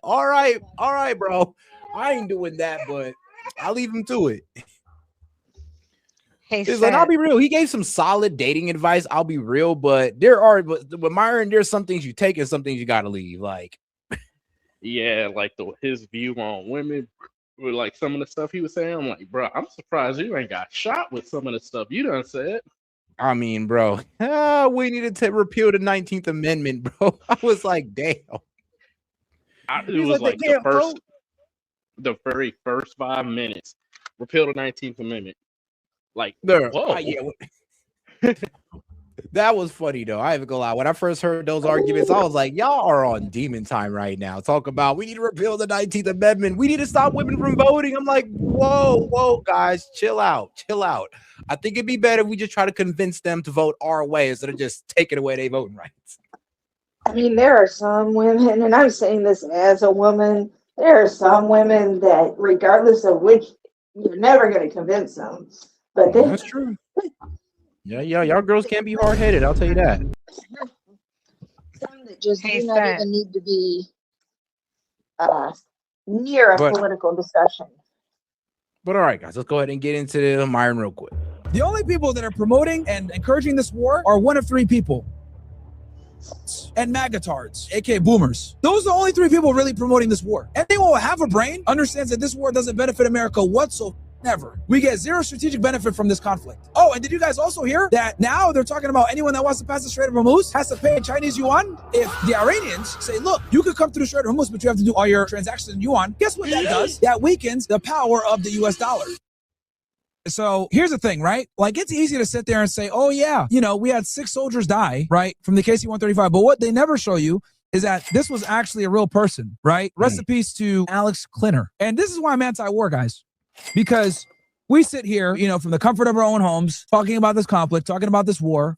All right, bro. I ain't doing that, but I'll leave him to it. Hey, It's like, I'll Seth. be real. He gave some solid dating advice. I'll be real, but with Myron, there's some things you take and some things you gotta leave. Like, Yeah, like his view on women, with like some of the stuff he was saying. I'm like, bro, I'm surprised you ain't got shot with some of the stuff you done said. I mean, bro, we needed to repeal the 19th Amendment, bro. I was like, damn. It He's was like, they like can't vote. the very first 5 minutes, repeal the 19th Amendment. Like, There, whoa. That was funny though. I ain't gonna lie. When I first heard those arguments, I was like, y'all are on demon time right now. Talk about we need to repeal the 19th Amendment. We need to stop women from voting. I'm like, whoa, guys, chill out. I think it'd be better if we just try to convince them to vote our way instead of just taking away their voting rights. I mean, there are some women, and I'm saying this as a woman, there are some women that, regardless of which, you're never going to convince them. But That's true. Yeah, y'all girls can't be hard-headed. I'll tell you that. Some that just Hey, do not Seth. even need to be near a political discussion. But all right, guys, let's go ahead and get into the Myron real quick. The only people that are promoting and encouraging this war are one of three people. And magatards, aka boomers. Those are the only three people really promoting this war. Anyone who have a brain understands that this war doesn't benefit America whatsoever. We get zero strategic benefit from this conflict. Oh, and did you guys also hear that now they're talking about anyone that wants to pass the Strait of Hormuz has to pay Chinese yuan? If the Iranians say, look, you could come through the Strait of Hormuz, but you have to do all your transactions in yuan, guess what that does? That weakens the power of the US dollar. So here's the thing, right? Like, it's easy to sit there and say, oh yeah, we had 6 soldiers die, right, from the KC-135. But what they never show you is that this was actually a real person, right? Rest in peace to Alex Klinner. And this is why I'm anti-war, guys. Because we sit here, from the comfort of our own homes, talking about this conflict, talking about this war,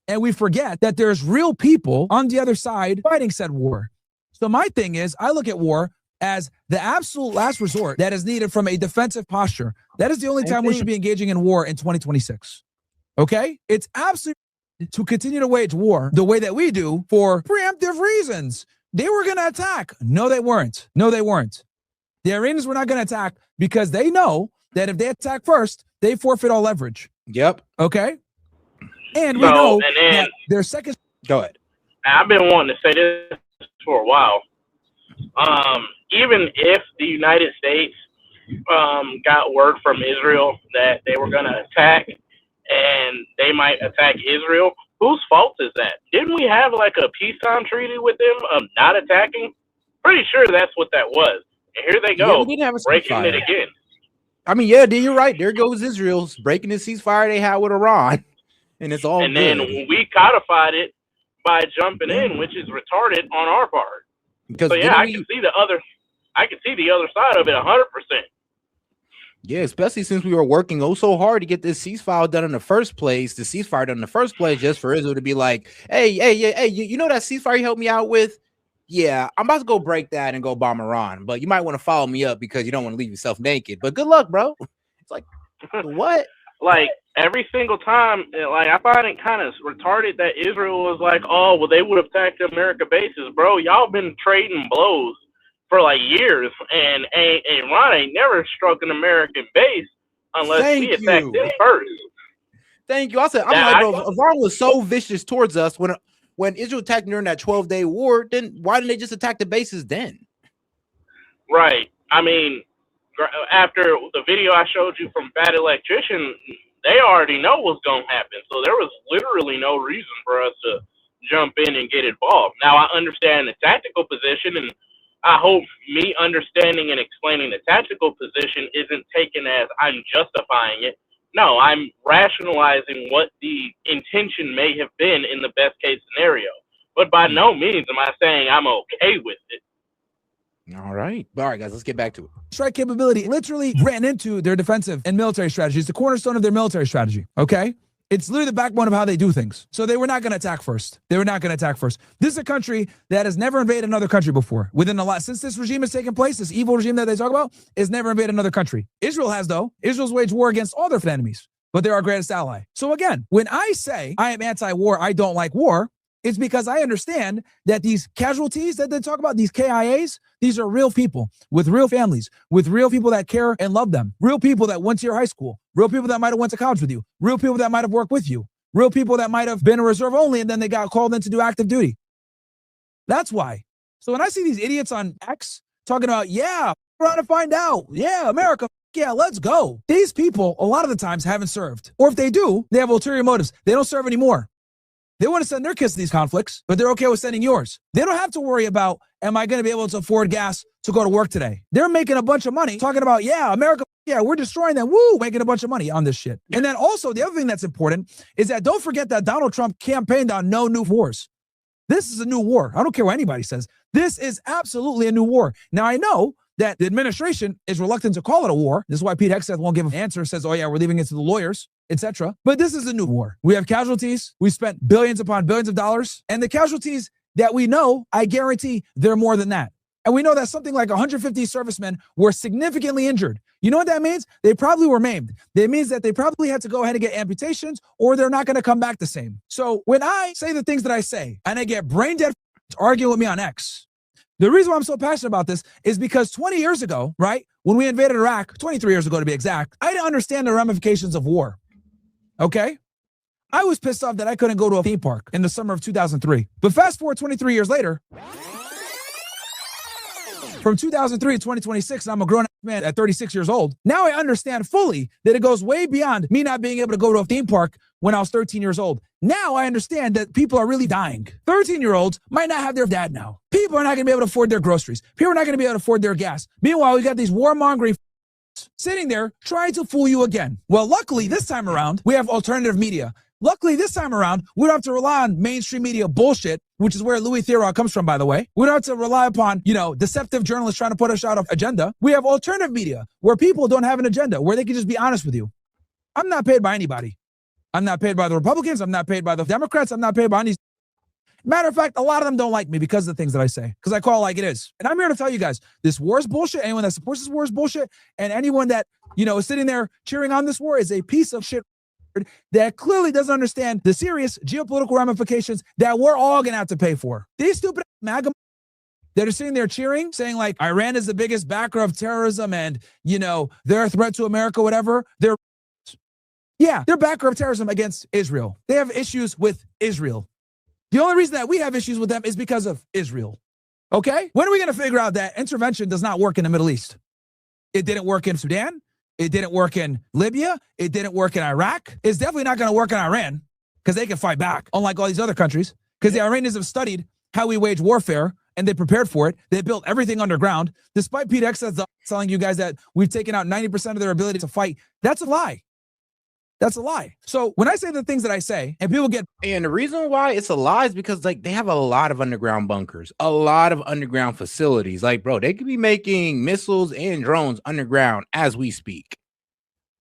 and we forget that there's real people on the other side fighting said war. So my thing is, I look at war as the absolute last resort that is needed from a defensive posture. That is the only time we should be engaging in war in 2026. Okay? It's absolutely to continue to wage war the way that we do for preemptive reasons. They were going to attack. No, they weren't. The Iranians were not going to attack because they know that if they attack first, they forfeit all leverage. Yep. Okay? And we know that their second... Go ahead. I've been wanting to say this for a while. Even if the United States got word from Israel that they were going to attack and they might attack Israel, whose fault is that? Didn't we have like a peacetime treaty with them of not attacking? Pretty sure that's what that was. And here they go, breaking it again. I mean, yeah, you're right. There goes Israel breaking the ceasefire they had with Iran. And it's all and good. Then we codified it by jumping in, which is retarded on our part. Because so yeah, I can see the other side of it 100%. Yeah, especially since we were working so hard to get this ceasefire done in the first place. The ceasefire done in the first place, just for Israel to be like, hey, you know that ceasefire you helped me out with? Yeah, I'm about to go break that and go bomb Iran, but you might want to follow me up because you don't want to leave yourself naked. But good luck, bro. It's like, what? Like, every single time, like, I find it kind of retarded that Israel was like, oh, well, they would have attacked America bases. Bro, y'all been trading blows for, like, years, and Iran ain't never struck an American base unless we attacked them first. Thank you. I said, I'm like, bro, Iran was so vicious towards us when Israel attacked during that 12-day war, then why didn't they just attack the bases then? Right. I mean, after the video I showed you from Bad Electrician, they already know what's going to happen. So there was literally no reason for us to jump in and get involved. Now, I understand the tactical position, and I hope me understanding and explaining the tactical position isn't taken as I'm justifying it. No, I'm rationalizing what the intention may have been in the best case scenario. But by no means am I saying I'm okay with it. All right, guys, let's get back to it. Strike capability literally ran into their defensive and military strategy. It's the cornerstone of their military strategy, okay? It's literally the backbone of how they do things. So they were not going to attack first. This is a country that has never invaded another country before. Since this regime has taken place, this evil regime that they talk about, has never invaded another country. Israel has, though. Israel's waged war against all their enemies, but they're our greatest ally. So again, when I say I am anti-war, I don't like war, It's because I understand that these casualties that they talk about, these KIAs, these are real people with real families, with real people that care and love them, real people that went to your high school, real people that might have went to college with you, real people that might have worked with you, real people that might have been a reserve only and then they got called in to do active duty. That's why. So when I see these idiots on X talking about, yeah, we're trying to find out, yeah, America, yeah, let's go. These people, a lot of the times, haven't served. Or if they do, they have ulterior motives. They don't serve anymore. They want to send their kids to these conflicts, but they're okay with sending yours. They don't have to worry about, am I going to be able to afford gas to go to work today? They're making a bunch of money talking about, yeah, America, yeah, we're destroying them. Woo, making a bunch of money on this shit. And then also the other thing that's important is that don't forget that Donald Trump campaigned on no new wars. This is a new war. I don't care what anybody says. This is absolutely a new war. Now, I know that the administration is reluctant to call it a war. This is why Pete Hegseth won't give an answer, says, oh yeah, we're leaving it to the lawyers, etc. But this is a new war. We have casualties. We spent billions upon billions of dollars. And the casualties that we know, I guarantee they're more than that. And we know that something like 150 servicemen were significantly injured. You know what that means? They probably were maimed. That means that they probably had to go ahead and get amputations or they're not going to come back the same. So when I say the things that I say and I get brain dead arguing with me on X, the reason why I'm so passionate about this is because 20 years ago, right, when we invaded Iraq, 23 years ago to be exact, I didn't understand the ramifications of war, okay? I was pissed off that I couldn't go to a theme park in the summer of 2003. But fast forward 23 years later, from 2003 to 2026, and I'm a grown-ass man at 36 years old, now I understand fully that it goes way beyond me not being able to go to a theme park when I was 13 years old. Now I understand that people are really dying. 13-year-olds might not have their dad now. People are not going to be able to afford their groceries. People are not going to be able to afford their gas. Meanwhile, we got these warmongering sitting there trying to fool you again. Well, luckily, this time around, we have alternative media. Luckily, this time around, we don't have to rely on mainstream media bullshit, which is where Louis Theroux comes from, by the way. We don't have to rely upon, deceptive journalists trying to put us out of agenda. We have alternative media where people don't have an agenda, where they can just be honest with you. I'm not paid by anybody. I'm not paid by the Republicans. I'm not paid by the Democrats. I'm not paid by any. Matter of fact, a lot of them don't like me because of the things that I say, because I call it like it is. And I'm here to tell you guys, this war is bullshit. Anyone that supports this war is bullshit. And anyone that, is sitting there cheering on this war is a piece of shit that clearly doesn't understand the serious geopolitical ramifications that we're all going to have to pay for. These stupid MAGA that are sitting there cheering, saying like Iran is the biggest backer of terrorism and, they're a threat to America, whatever. They're backer of terrorism against Israel. They have issues with Israel. The only reason that we have issues with them is because of Israel. Okay? When are we going to figure out that intervention does not work in the Middle East? It didn't work in Sudan. It didn't work in Libya. It didn't work in Iraq. It's definitely not going to work in Iran because they can fight back, unlike all these other countries, because the Iranians have studied how we wage warfare and they prepared for it. They built everything underground. Despite Pete Hegseth telling you guys that we've taken out 90% of their ability to fight, that's a lie. That's a lie. So when I say the things that I say and people get... And the reason why it's a lie is because they have a lot of underground bunkers, a lot of underground facilities. Bro, they could be making missiles and drones underground as we speak.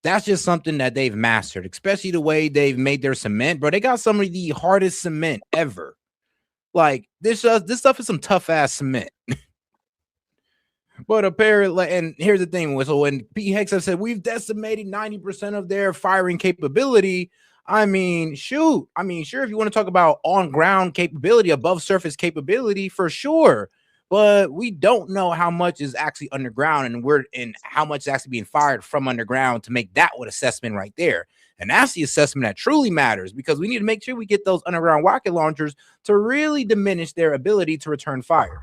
That's just something that they've mastered, especially the way they've made their cement. Bro, they got some of the hardest cement ever. This stuff is some tough ass cement. But apparently, and here's the thing: so when Pete Hegseth said we've decimated 90% of their firing capability, sure, if you want to talk about on-ground capability, above surface capability, for sure. But we don't know how much is actually underground and how much is actually being fired from underground to make that one assessment right there. And that's the assessment that truly matters, because we need to make sure we get those underground rocket launchers to really diminish their ability to return fire.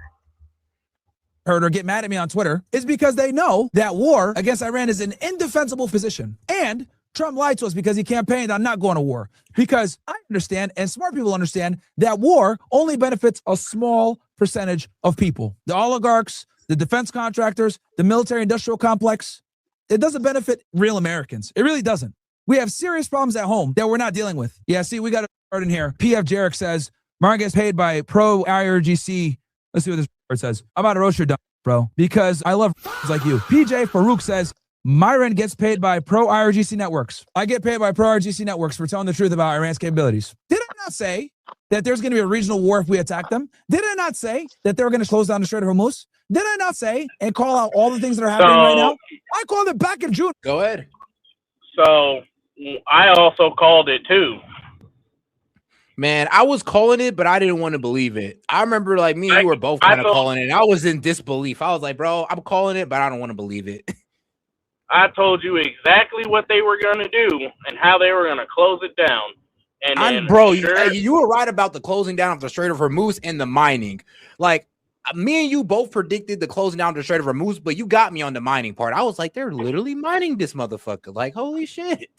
Heard or get mad at me on Twitter is because they know that war against Iran is an indefensible position. And Trump lied to us because he campaigned on not going to war. Because I understand, and smart people understand, that war only benefits a small percentage of people. The oligarchs, the defense contractors, the military-industrial complex. It doesn't benefit real Americans. It really doesn't. We have serious problems at home that we're not dealing with. Yeah, see, we got to start in here. PF Jarek says, Myron gets paid by pro-IRGC. Let's see what this says. I'm about to roast your dumb, bro, because I love like you. PJ Farouk says, Myron gets paid by pro-IRGC networks. I get paid by pro-IRGC networks for telling the truth about Iran's capabilities. Did I not say that there's going to be a regional war if we attack them? Did I not say that they were going to close down the Strait of Hormuz? Did I not say and call out all the things that are happening right now? I called it back in June. Go ahead. So I also called it too. Man, I was calling it, but I didn't want to believe it. I remember like me and you were both kind of calling it. And I was in disbelief. I was like, bro, I'm calling it, but I don't want to believe it. I told you exactly what they were going to do and how they were going to close it down. And then, you were right about the closing down of the Strait of Hormuz and the mining. Like, me and you both predicted the closing down of the Strait of Hormuz, but you got me on the mining part. I was like, they're literally mining this motherfucker. Like, holy shit.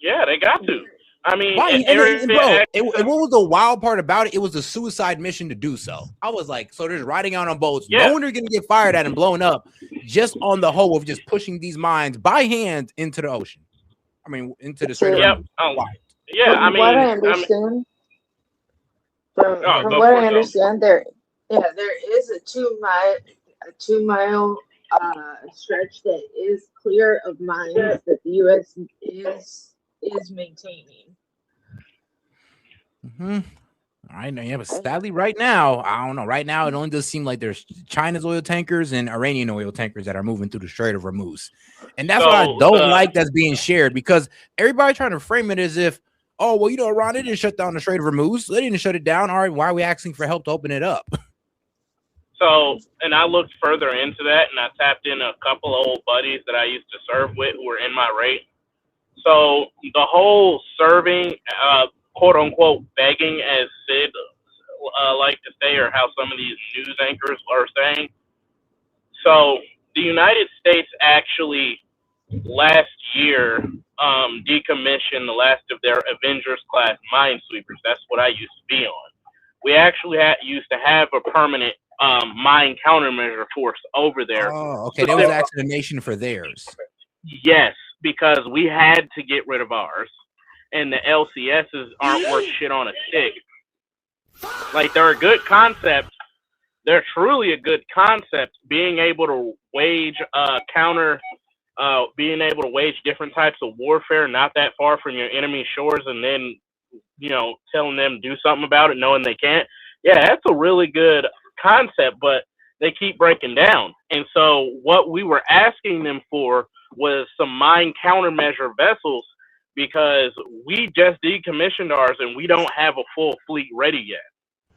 Yeah, they got to. I mean, what was the wild part about it? It was a suicide mission to do so. I was like, so they're riding out on boats, knowing they're going to get fired at and blown up, just on the hope of just pushing these mines by hand into the ocean. I mean, into the Strait of Hormuz. Yeah, from what I understand, from what I understand, there is a 2 mile stretch that is clear of mines that the U.S. is maintaining. Mm-hmm. All right, yeah, but sadly, right now, I don't know. Right now, it only does seem like there's China's oil tankers and Iranian oil tankers that are moving through the Strait of Hormuz, and that's what I don't like that's being shared, because everybody trying to frame it as if, oh, well, Iran didn't shut down the Strait of Hormuz. They didn't shut it down. All right, why are we asking for help to open it up? So, and I looked further into that, and I tapped in a couple of old buddies that I used to serve with who were in my rate. So the whole serving, quote unquote, begging, as Sid like to say, or how some of these news anchors are saying. So the United States actually last year decommissioned the last of their Avengers class minesweepers. That's what I used to be on. We actually used to have a permanent mine countermeasure force over there. Oh, okay. They was asking the nation for theirs. Yes, because we had to get rid of ours, and the LCSs aren't worth shit on a stick. Like, they're a good concept. They're truly a good concept. Being able to wage being able to wage different types of warfare not that far from your enemy shores, and then, telling them to do something about it, knowing they can't. Yeah, that's a really good concept, but they keep breaking down. And so what we were asking them for was some mine countermeasure vessels, because we just decommissioned ours and we don't have a full fleet ready yet.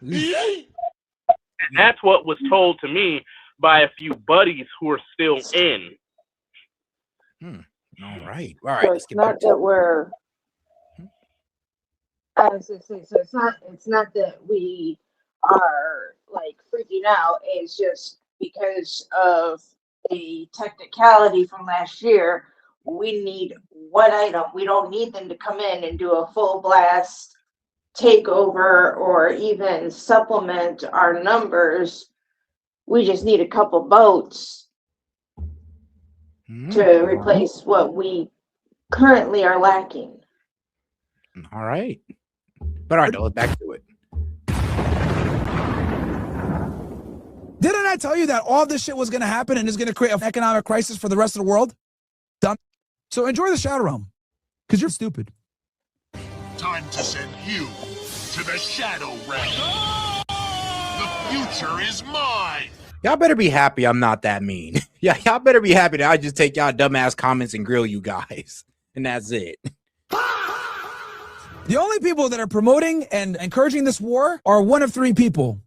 And that's what was told to me by a few buddies who are still in. All right. So it's not that we're. So it's not that we are like freaking out. It's just because of a technicality from last year. We need one item. We don't need them to come in and do a full blast takeover or even supplement our numbers. We just need a couple boats to replace what we currently are lacking. All right. But all right, let's back to it. Didn't I tell you that all this shit was going to happen and is going to create an economic crisis for the rest of the world? Dumb. So enjoy the Shadow Realm, because you're stupid. Time to send you to the Shadow Realm. The future is mine. Y'all better be happy I'm not that mean. Yeah, y'all better be happy that I just take y'all dumbass comments and grill you guys. And that's it. The only people that are promoting and encouraging this war are one of three people.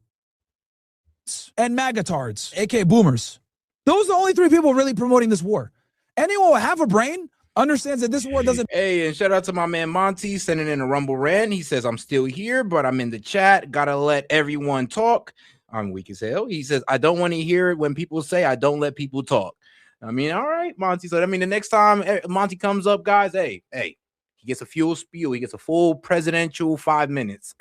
And magatards, aka boomers. Those are the only three people really promoting this war. Anyone with half a brain understands that this war doesn't. Hey, and shout out to my man Monty sending in a Rumble rant. He says, I'm still here, but I'm in the chat. Gotta let everyone talk. I'm weak as hell. He says, I don't want to hear it when people say I don't let people talk. I mean, all right, Monty. So, I mean, the next time Monty comes up, guys, hey, he gets a fuel spiel. He gets a full presidential 5 minutes.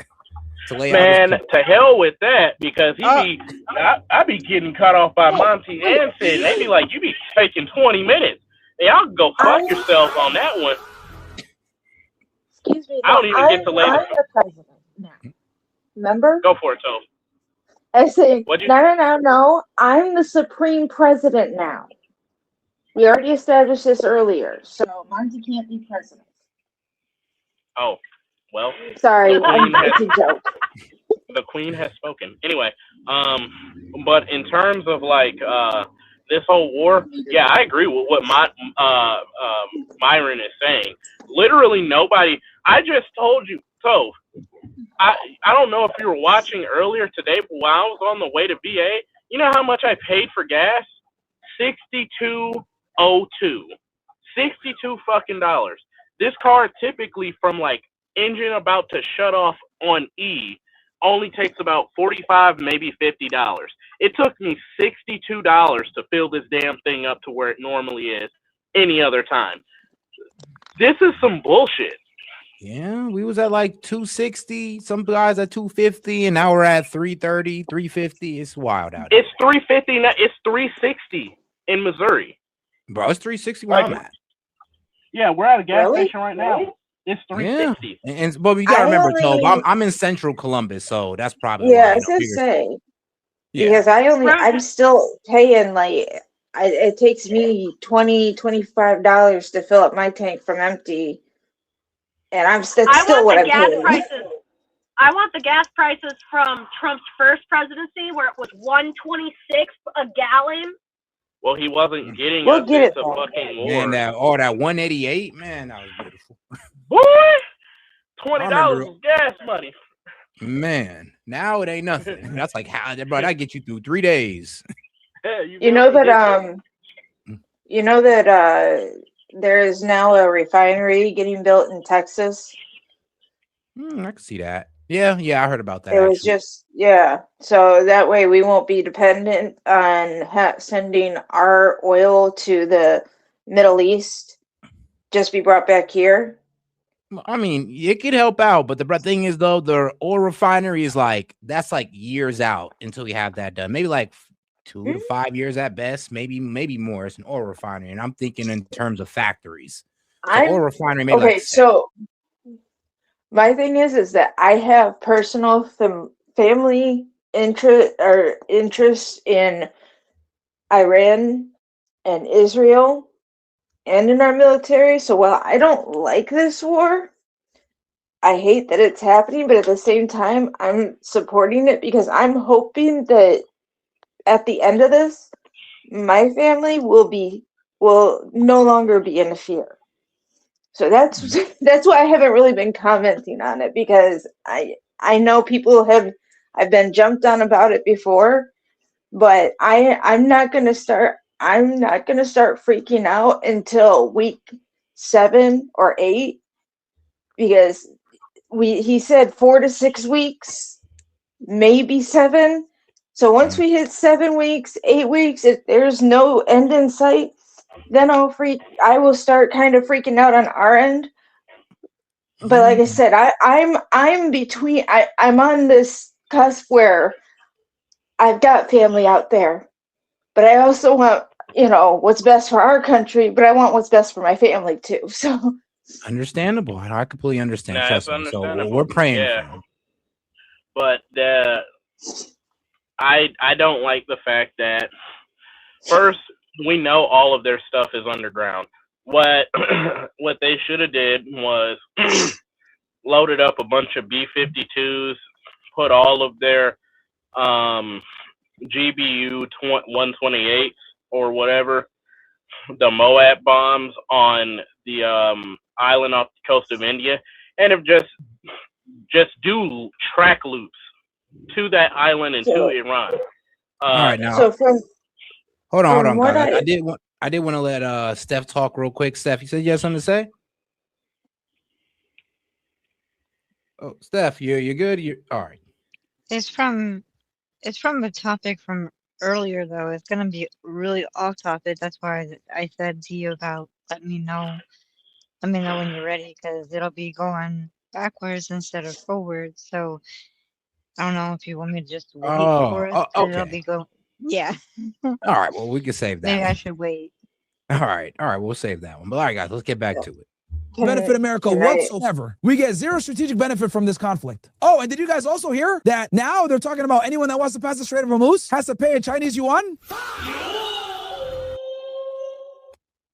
Man, to hell with that, because I be getting cut off by Monty and Sid. They be like, you be taking 20 minutes. Hey, y'all go fuck yourself on that one. Excuse me. I don't even get to lay I'm the president now. Remember? Go for it, Toph. I say, no. I'm the supreme president now. We already established this earlier, so Monty can't be president. Oh, well. Sorry, it's a joke. The queen has spoken. Anyway, but in terms of like this whole war, yeah, I agree with what Myron is saying. Literally nobody. I just told you, Toph, I don't know if you were watching earlier today, but while I was on the way to VA, you know how much I paid for gas? $62.02. $62 fucking dollars. This car typically from like engine about to shut off on E only takes about $45, maybe $50. It took me $62 to fill this damn thing up to where it normally is any other time. This is some bullshit. Yeah, we was at like 260, some guys at 250, and now we're at 330, 350. It's wild out here. It's 350 now. It's 360 in Missouri. Bro, it's 360 where I'm at. Yeah, we're at a gas Really? station right now. It's 360. Yeah. And but you gotta I remember, only- Tobe, I'm in central Columbus, so that's probably Yeah, why, I was gonna bigger- say Yeah. because I'm still paying like it takes me $25 to fill up my tank from empty, and that's still what I'm paying. Prices. I want the gas prices from Trump's first presidency, where it was $1.26 a gallon. Well, he wasn't getting We'll us get into it, though. fucking war. Man, that 188, man, that was beautiful. Boy, $20 was gas money. Man, now it ain't nothing. That's like how, bro, that get you through 3 days. Yeah, You know that there is now a refinery getting built in Texas. I can see that. Yeah, I heard about that. It was actually. just so that way we won't be dependent on sending our oil to the Middle East, just be brought back here. I mean, it could help out, but the thing is, though, the oil refinery is that's like years out until we have that done. Maybe like 2 to 5 years at best, maybe more. It's an oil refinery, and I'm thinking in terms of factories. Oil refinery, maybe okay. So my thing is that I have personal family interest in Iran and Israel and in our military. So while I don't like this war, I hate that it's happening, but at the same time, I'm supporting it because I'm hoping that at the end of this, my family will no longer be in fear. So that's why I haven't really been commenting on it, because I know I've been jumped on about it before, but I'm not gonna start freaking out until week 7 or 8, because he said 4 to 6 weeks, maybe 7. So once we hit 7 weeks, 8 weeks, if there's no end in sight, then I will start kind of freaking out on our end. But like I said, I'm between, I'm on this cusp where I've got family out there, but I also want, what's best for our country, but I want what's best for my family too. So understandable. I completely understand. Nah, Trust it's me. So understandable. we're praying. Yeah. For him. But I don't like the fact that first, we know all of their stuff is underground. What they should have did was loaded up a bunch of B-52s, put all of their GBU 128s or whatever, the Moab bombs on the island off the coast of India, and have just do track loops to that island and to Iran. All right, now. So Hold on, guys. what I did want to let Steph talk real quick. Steph, you said you had something to say? Oh, Steph, you're good. You're all right. It's from a topic from earlier though. It's gonna be really off topic. That's why I said to you about let me know when you're ready, because it'll be going backwards instead of forward. So I don't know if you want me to just wait for it. Okay. It'll be going. Yeah. All right. Well, we can save that. Maybe one. I should wait. All right. We'll save that one. But all right, guys, let's get back to it. Benefit America whatsoever. We get zero strategic benefit from this conflict. Oh, and did you guys also hear that now they're talking about anyone that wants to pass the Strait of Hormuz has to pay in Chinese yuan?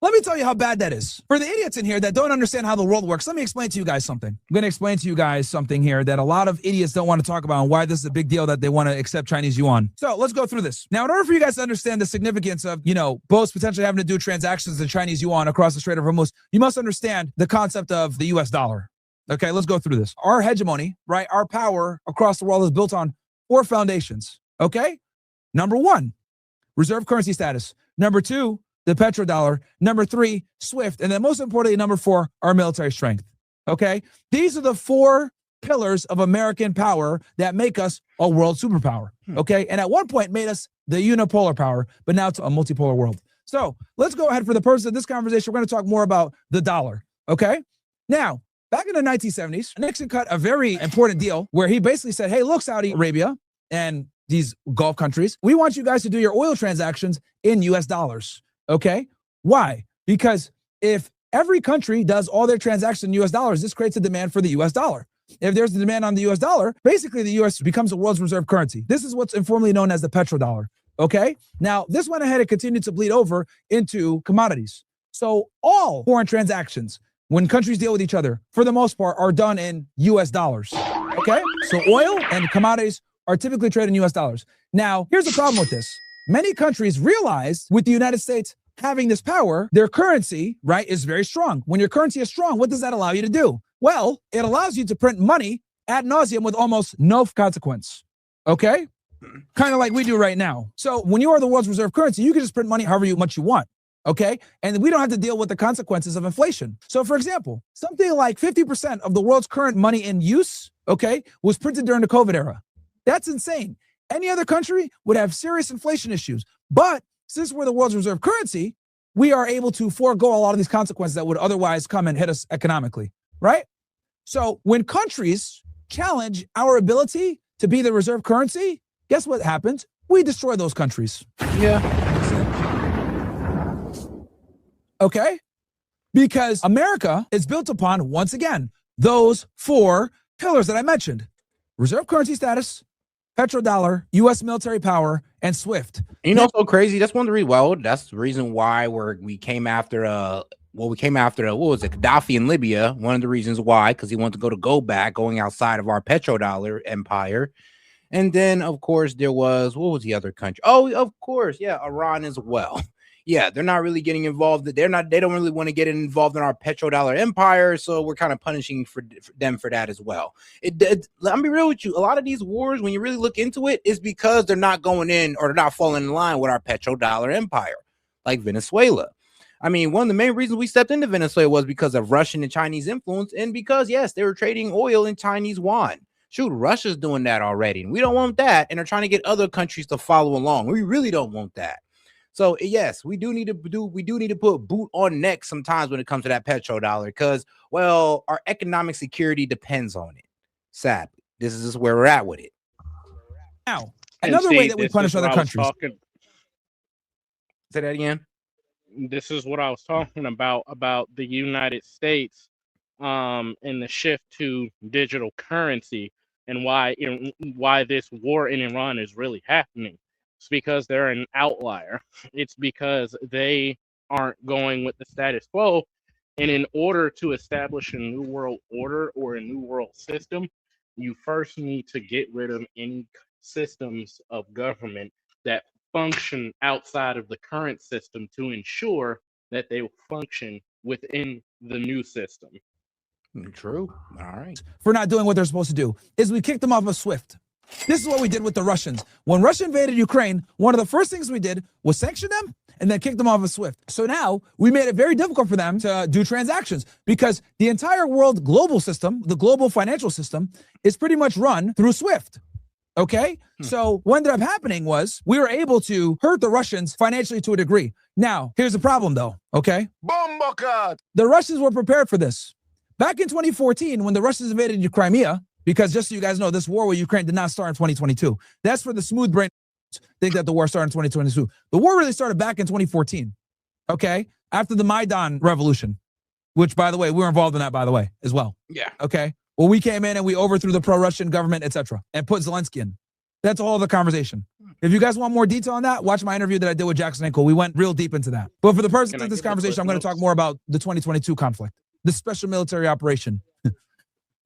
Let me tell you how bad that is. For the idiots in here that don't understand how the world works, let me explain to you guys something. I'm going to explain to you guys something here that a lot of idiots don't want to talk about and why this is a big deal that they want to accept Chinese yuan. So let's go through this. Now, in order for you guys to understand the significance of, boats potentially having to do transactions in Chinese yuan across the Strait of Hormuz, you must understand the concept of the US dollar. Okay, let's go through this. Our hegemony, right? Our power across the world is built on 4 foundations. Okay? Number 1, reserve currency status. Number 2, the petrodollar. Number 3, SWIFT. And then most importantly, number 4, our military strength. Okay? These are the 4 pillars of American power that make us a world superpower. Okay? And at one point made us the unipolar power, but now it's a multipolar world. So let's go ahead. For the purpose of this conversation, we're going to talk more about the dollar. Okay? Now, back in the 1970s, Nixon cut a very important deal where he basically said, hey, look, Saudi Arabia and these Gulf countries, we want you guys to do your oil transactions in US dollars. Okay? Why? Because if every country does all their transactions in US dollars, this creates a demand for the US dollar. If there's a demand on the US dollar, basically the US becomes a world's reserve currency. This is what's informally known as the petrodollar. Okay? Now, this went ahead and continued to bleed over into commodities. So all foreign transactions, when countries deal with each other, for the most part, are done in US dollars. Okay? So oil and commodities are typically traded in US dollars. Now, here's the problem with this. Many countries realized with the United States having this power, their currency, right, is very strong. When your currency is strong, what does that allow you to do? Well, it allows you to print money ad nauseum with almost no consequence. Okay? Kind of like we do right now. So when you are the world's reserve currency, you can just print money however much you want. Okay? And we don't have to deal with the consequences of inflation. So for example, something like 50% of the world's current money in use, okay, was printed during the COVID era. That's insane. Any other country would have serious inflation issues. But since we're the world's reserve currency, we are able to forego a lot of these consequences that would otherwise come and hit us economically, right? So when countries challenge our ability to be the reserve currency, guess what happens? We destroy those countries. Yeah. Okay? Because America is built upon, once again, those 4 pillars that I mentioned. Reserve currency status, petrodollar, U.S. military power, and SWIFT. You know, so crazy. That's one of the reasons. Well, that's the reason why we came after what was it, Gaddafi in Libya. One of the reasons why, because he wanted to go back, going outside of our petrodollar empire. And then, of course, there was, what was the other country? Oh, of course, yeah, Iran as well. Yeah, they're not really getting involved. They don't really want to get involved in our petrodollar empire, so we're kind of punishing for them for that as well. Let me be real with you. A lot of these wars, when you really look into it, is because they're not going in or they're not falling in line with our petrodollar empire, like Venezuela. I mean, one of the main reasons we stepped into Venezuela was because of Russian and Chinese influence, and because, yes, they were trading oil in Chinese yuan. Shoot, Russia's doing that already, and we don't want that, and they're trying to get other countries to follow along. We really don't want that. So yes, we do need to put boot on neck sometimes when it comes to that petrodollar, because, well, our economic security depends on it. Sadly, this is just where we're at with it. Now, another way that we punish other countries. Say that again. This is what I was talking about the United States and the shift to digital currency, and why this war in Iran is really happening. It's because they're an outlier. It's because they aren't going with the status quo. And in order to establish a new world order or a new world system, you first need to get rid of any systems of government that function outside of the current system to ensure that they will function within the new system. True. All right. For not doing what they're supposed to do, is we kicked them off of SWIFT. This is what we did with the Russians. When Russia invaded Ukraine, one of the first things we did was sanction them and then kick them off of SWIFT. So now we made it very difficult for them to do transactions, because the entire world global system, the global financial system, is pretty much run through SWIFT. Okay? So what ended up happening was we were able to hurt the Russians financially to a degree. Now, here's the problem though, okay? The Russians were prepared for this. Back in 2014, when the Russians invaded Crimea, because just so you guys know, this war with Ukraine did not start in 2022. That's for the smooth brain think that the war started in 2022. The war really started back in 2014, okay? After the Maidan revolution, which, by the way, we were involved in that, by the way, as well. Yeah. Okay? Well, we came in and we overthrew the pro-Russian government, etc., and put Zelensky in. That's a whole other conversation. If you guys want more detail on that, watch my interview that I did with Jackson Ankle. We went real deep into that. But for the purpose of this conversation, I'm going to talk more about the 2022 conflict, the special military operation,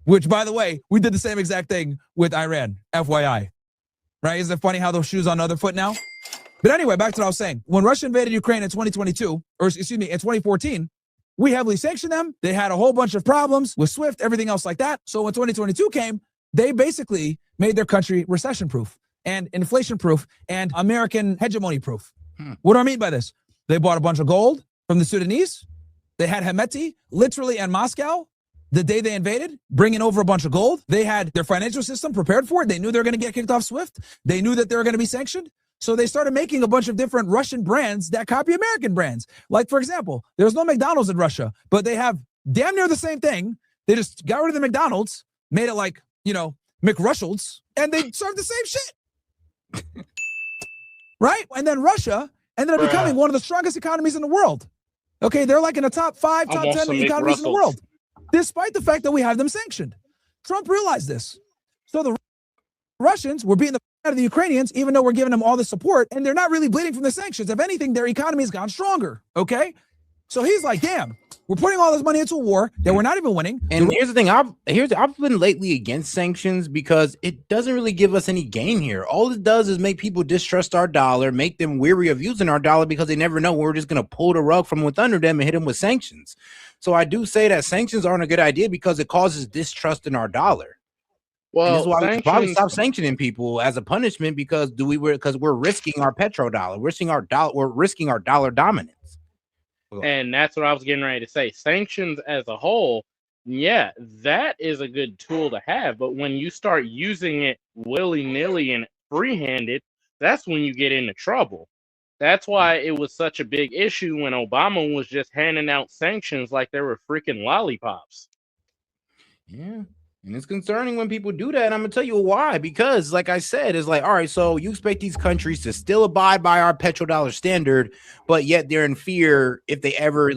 which, by the way, we did the same exact thing with Iran, FYI. Right? Isn't it funny how those shoes on the other foot now? But anyway, back to what I was saying. When Russia invaded Ukraine in 2022, or excuse me, in 2014, We heavily sanctioned them. They had a whole bunch of problems with SWIFT, everything else like that. So when 2022 came, they basically made their country recession-proof and inflation-proof and American hegemony-proof. What do I mean by this? They bought a bunch of gold from the Sudanese. They had Hemeti literally in Moscow the day they invaded, bringing over a bunch of gold. They had their financial system prepared for it. They knew they were going to get kicked off SWIFT. They knew that they were going to be sanctioned. So they started making a bunch of different Russian brands that copy American brands. Like, for example, there's no McDonald's in Russia, but they have damn near the same thing. They just got rid of the McDonald's, made it like, you know, McRussell's, and they serve the same shit. Right? And then Russia ended up becoming one of the strongest economies in the world. Okay, they're like in the top 5, top 10 economies in the world, despite the fact that we have them sanctioned. Trump realized this. So the Russians were beating the out of the Ukrainians, even though we're giving them all the support, and they're not really bleeding from the sanctions. If anything, their economy has gone stronger. Okay, so he's like, "Damn, we're putting all this money into a war that we're not even winning." And here's the thing: I've been lately against sanctions because it doesn't really give us any gain here. All it does is make people distrust our dollar, make them weary of using our dollar because they never know we're just going to pull the rug from under them and hit them with sanctions. So I do say that sanctions aren't a good idea because it causes distrust in our dollar. Well, and this is why we should probably stop sanctioning people as a punishment because we're risking our petrodollar, we're risking our dollar dominance. And that's what I was getting ready to say. Sanctions as a whole, yeah, that is a good tool to have. But when you start using it willy-nilly and free-handed, that's when you get into trouble. That's why it was such a big issue when Obama was just handing out sanctions like they were freaking lollipops. Yeah. And it's concerning when people do that. And I'm going to tell you why. Because, like I said, it's like, all right, so you expect these countries to still abide by our petrodollar standard, but yet they're in fear if they ever